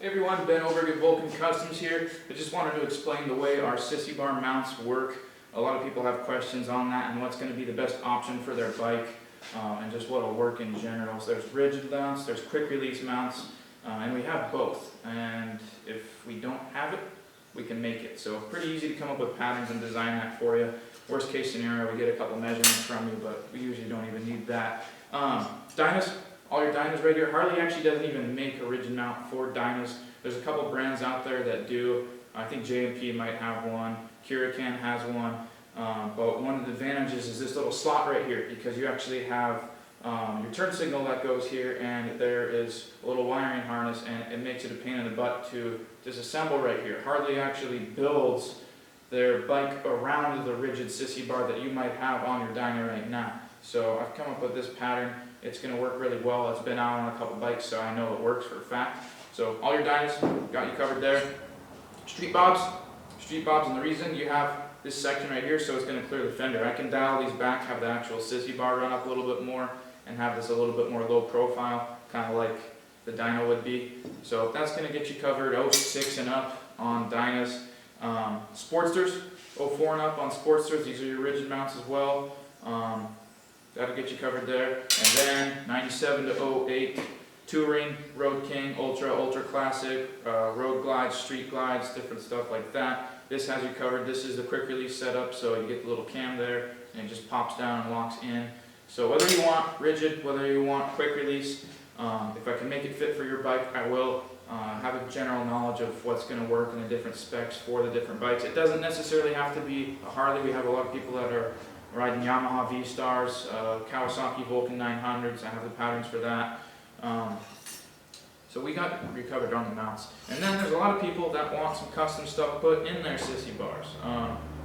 Hey everyone, Ben over at Vulcan Customs here. I just wanted to explain the way our Sissy bar mounts work. A lot of people have questions on that and what's going to be the best option for their bike and just what will work in general. So there's rigid mounts, there's quick release mounts, and we have both. And if we don't have it, we can make it. So pretty easy to come up with patterns and design that for you. Worst case scenario, we get a couple measurements from you, but we usually don't even need that. Dynas. All your Dynas right here. Harley actually doesn't even make a rigid mount for Dynas. There's a couple brands out there that do. I think J&P might have one. Huracan has one. But one of the advantages is this little slot right here, because you actually have your turn signal that goes here, and there is a little wiring harness, and it makes it a pain in the butt to disassemble right here. Harley actually builds their bike around the rigid Sissy bar that you might have on your Dyna right now. So I've come up with this pattern. It's going to work really well. It's been out on a couple bikes, so I know it works for a fact. So all your Dynas, got you covered there. Street bobs, and the reason you have this section right here, so it's going to clear the fender. I can dial these back, have the actual Sissy bar run up a little bit more, and have this a little bit more low profile, kind of like the Dyna would be. So that's going to get you covered 06 and up on Dynas. Sportsters, 04 and up on Sportsters. These are your rigid mounts as well. That'll get you covered there. And then 97 to 08, Touring, Road King, Ultra, Ultra Classic, Road Glides, Street Glides, different stuff like that. This has you covered. This is the quick release setup, so you get the little cam there, and it just pops down and locks in. So whether you want rigid, whether you want quick release, if I can make it fit for your bike, I will. Have a general knowledge of what's going to work and the different specs for the different bikes. It doesn't necessarily have to be a Harley. We have a lot of people that are riding Yamaha V-Stars, Kawasaki Vulcan 900s. I have the patterns for that. So we got you covered on the mounts. And then there's a lot of people that want some custom stuff put in their Sissy bars.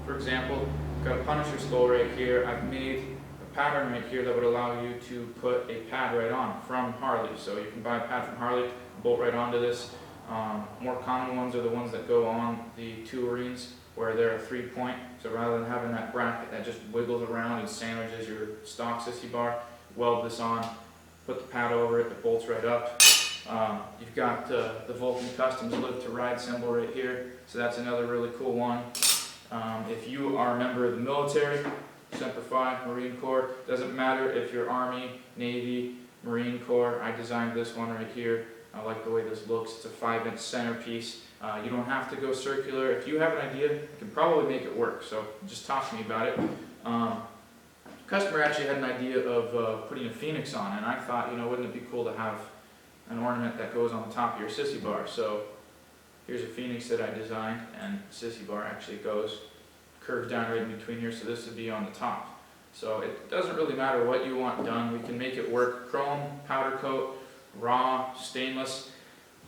For example, I've got a Punisher skull right here. I've made a pattern right here that would allow you to put a pad right on from Harley. So you can buy a pad from Harley, bolt right onto this. More common ones are the ones that go on the Tourings, where they're a 3-point. So rather than having that bracket that just wiggles around and sandwiches your stock Sissy bar, weld this on, put the pad over it, it bolts right up. You've got the Vulcan Customs Live to Ride symbol right here, so that's another really cool one. If you are a member of the military, Semper Fi, Marine Corps, doesn't matter if you're Army, Navy, Marine Corps, I designed this one right here. I like the way this looks. It's a 5-inch centerpiece. You don't have to go circular. If you have an idea, I can probably make it work, so just talk to me about it. Customer actually had an idea of putting a phoenix on, and I thought, wouldn't it be cool to have an ornament that goes on the top of your Sissy bar? So here's a phoenix that I designed, and Sissy bar actually curves down right in between here, so this would be on the top. So it doesn't really matter what you want done. We can make it work. Chrome, powder coat, raw, stainless,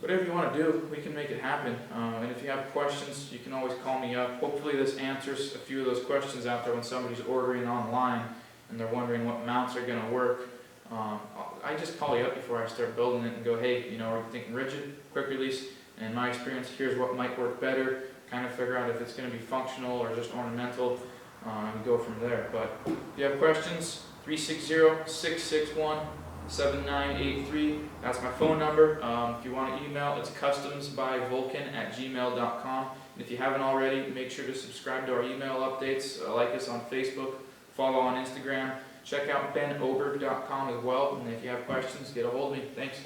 whatever you want to do, we can make it happen. And if you have questions, you can always call me up. Hopefully this answers a few of those questions out there when somebody's ordering online and they're wondering what mounts are going to work. I just call you up before I start building it and go, hey, are you thinking rigid, quick release? And in my experience, here's what might work better. Kind of figure out if it's going to be functional or just ornamental, and go from there. But if you have questions, 360-661-7983. That's my phone number. If you want to email, it's customsbyvulcan@gmail.com. And if you haven't already, make sure to subscribe to our email updates. Like us on Facebook, follow on Instagram. Check out benoberg.com as well. And if you have questions, get a hold of me. Thanks.